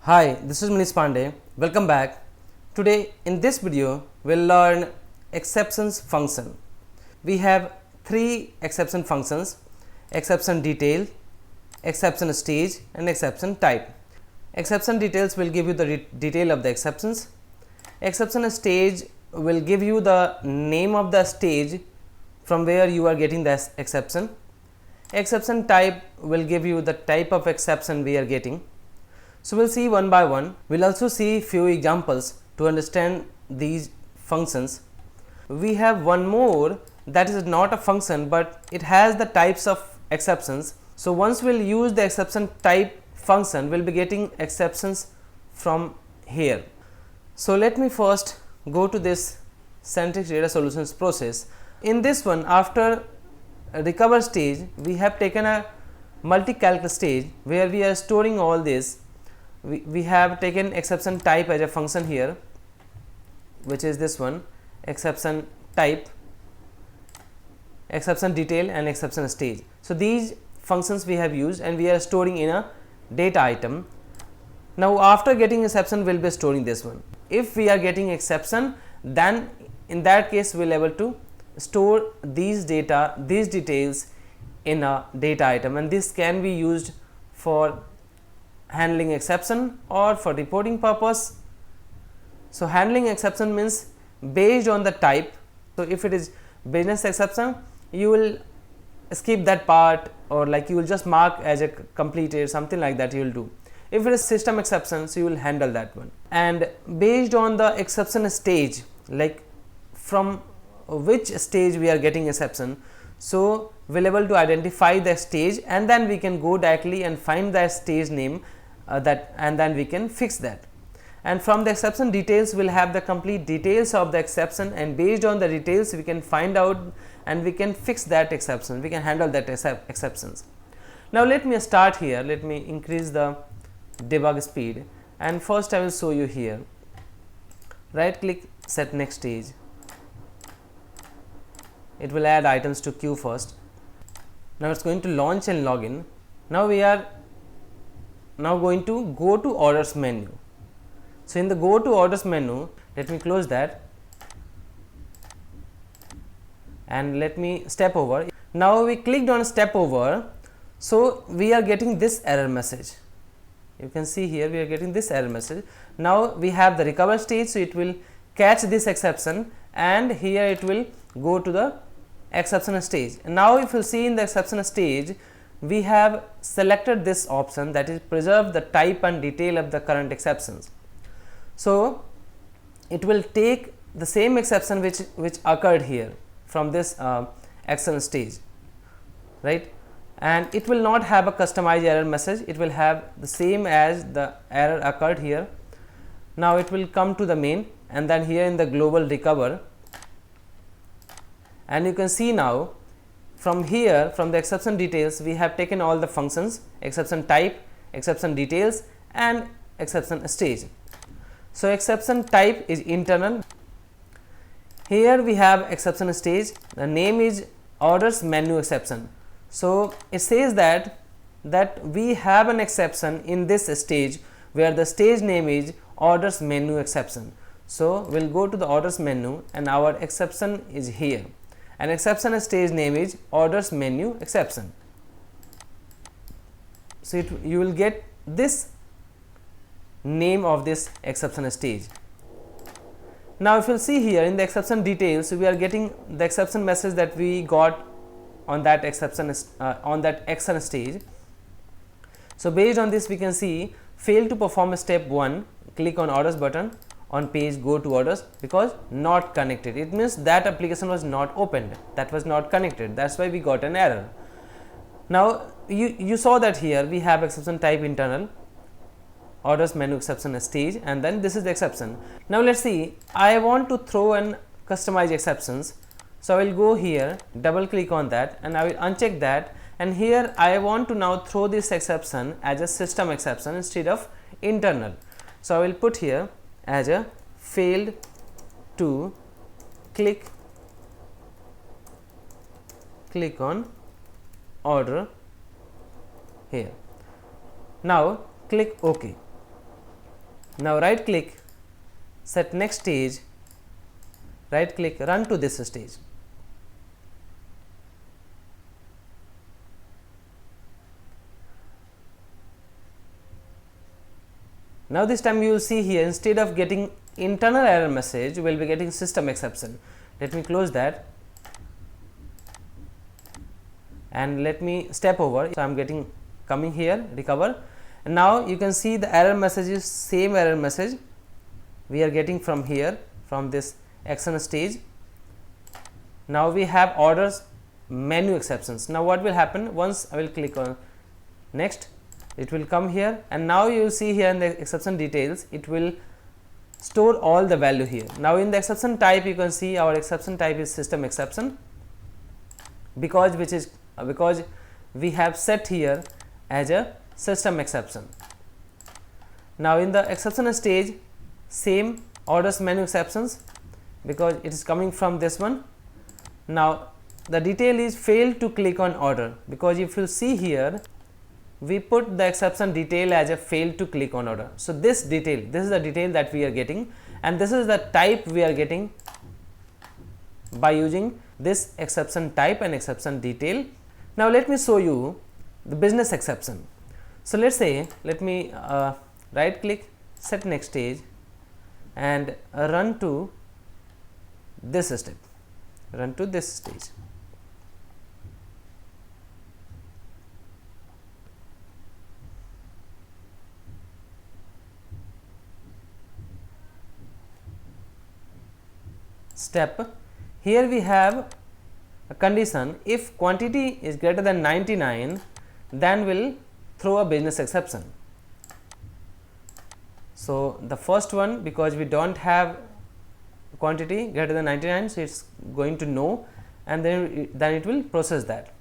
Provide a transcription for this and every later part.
Hi, this is Manish Pandey. Welcome back. Today in this video we'll learn exceptions function. We have three exception functions: ExceptionDetail, ExceptionStage and ExceptionType. Exception details will give you the detail of the exceptions. ExceptionStage will give you the name of the stage from where you are getting the exception. ExceptionType will give you the type of exception we are getting. So, we will see one by one. We will also see few examples to understand these functions. We have one more that is not a function, but it has the types of exceptions. So, once we will use the exception type function, we will be getting exceptions from here. So, let me first go to this Centric data solutions process. In this one, after recover stage, we have taken a multi-calc stage where we are storing all this. We have taken exception type as a function here, which is this one, exception type, exception detail and exception stage. So, these functions we have used and we are storing in a data item. Now, after getting exception, we will be storing this one. If we are getting exception, then in that case we will able to store these details in a data item, and this can be used for handling exception or for reporting purpose. So, handling exception means based on the type. So, if it is business exception, you will skip that part, or like you will just mark as a completed, something like that you will do. If it is system exception, so you will handle that one. And based on the exception stage, like from which stage we are getting exception, so we will able to identify the stage, and then we can go directly and find that stage name and then we can fix that. And from the exception details, we will have the complete details of the exception, and based on the details we can find out and we can fix that exception, we can handle that exceptions. Now, let me start here, let me increase the debug speed, and first I will show you here. Right click, set next stage. It will add items to queue first. Now, it is going to launch and login. Now, we are going to go to orders menu. So, in the go to orders menu, let me close that and let me step over. Now, we clicked on step over. So, we are getting this error message. You can see here we are getting this error message. Now, we have the recover stage. So, it will catch this exception, and here it will go to the exception stage. And now, if you see in the exception stage, we have selected this option, that is preserve the type and detail of the current exceptions. So, it will take the same exception which occurred here from this exception stage, right, and it will not have a customized error message, it will have the same as the error occurred here. Now, it will come to the main, and then here in the global recover, and you can see now from here, from the exception details, we have taken all the functions: exception type, exception details and exception stage. So, exception type is internal. Here we have exception stage, the name is orders menu exception. So, it says that we have an exception in this stage where the stage name is orders menu exception. So, we will go to the orders menu and our exception is here, and exception stage name is orders menu exception. So, you will get this name of this exception stage. Now, if you will see here in the exception details, we are getting the exception message that we got on that exception stage. So, based on this we can see fail to perform step 1, click on orders button on page, go to orders, because not connected. It means that application was not opened, that was not connected, that is why we got an error. Now, you saw that here we have exception type internal, orders menu exception stage, and then this is the exception. Now, let us see, I want to throw and customize exceptions. So, I will go here, double click on that, and I will uncheck that, and here I want to now throw this exception as a system exception instead of internal. So, I will put here as a failed to click on order here. Now, click OK. Now right click, set next stage, right click, run to this stage. Now this time you will see here, instead of getting internal error message, we will be getting system exception. Let me close that and let me step over. So I am getting coming here, recover, and now you can see the error message is same error message we are getting from here, from this action stage. Now we have orders menu exceptions. Now what will happen, once I will click on next, it will come here, and now you will see here in the exception details, it will store all the value here. Now in the exception type, you can see our exception type is system exception, because we have set here as a system exception. Now in the exception stage, same orders menu exceptions, because it is coming from this one. Now the detail is failed to click on order, because if you see here, we put the exception detail as a failed to click on order. So this detail, this is the detail that we are getting, and this is the type we are getting by using this exception type and exception detail. Now let me show you the business exception. So let's say, let me right click, set next stage, and run to this step, run to this stage. Step, here we have a condition, if quantity is greater than 99, then we'll throw a business exception. So the first one, because we don't have quantity greater than 99, so it's going to no, and then it will process that.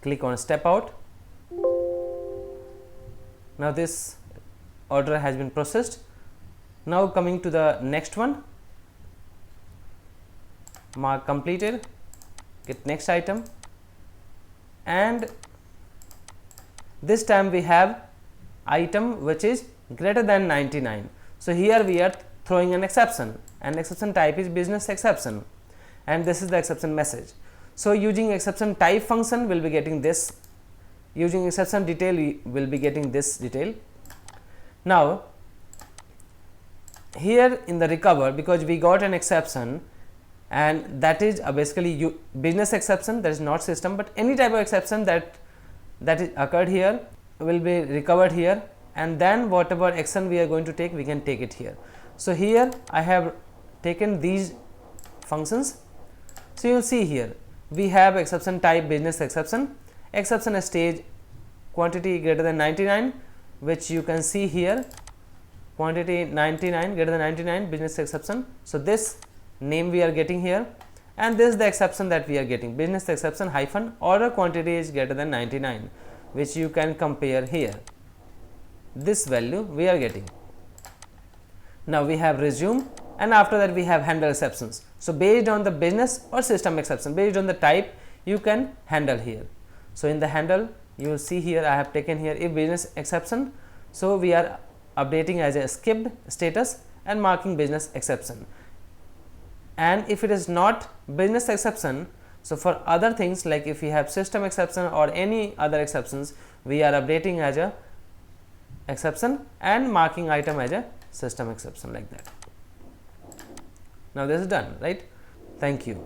Click on step out. Now this order has been processed. Now coming to the next one, mark completed, get next item, and this time we have item which is greater than 99. So here we are throwing an exception, and exception type is business exception, and this is the exception message. So using exception type function, we will be getting this, using exception detail, we will be getting this detail. Now here in the recover, because we got an exception, and that is basically business exception, that is not system, but any type of exception that is occurred here will be recovered here, and then whatever action we are going to take, we can take it here. So here I have taken these functions. So you will see here we have exception type business exception, exception stage quantity greater than 99, which you can see here, quantity 99 greater than 99 business exception. So this name we are getting here, and this is the exception that we are getting, business exception hyphen order quantity is greater than 99, which you can compare here, this value we are getting. Now we have resume, and after that we have handle exceptions. So based on the business or system exception, based on the type, you can handle here. So in the handle, you will see here I have taken here if business exception, so we are updating as a skipped status and marking business exception. And if it is not business exception, so for other things, like if we have system exception or any other exceptions, we are updating as a exception and marking item as a system exception, like that. Now this is done, right? Thank you.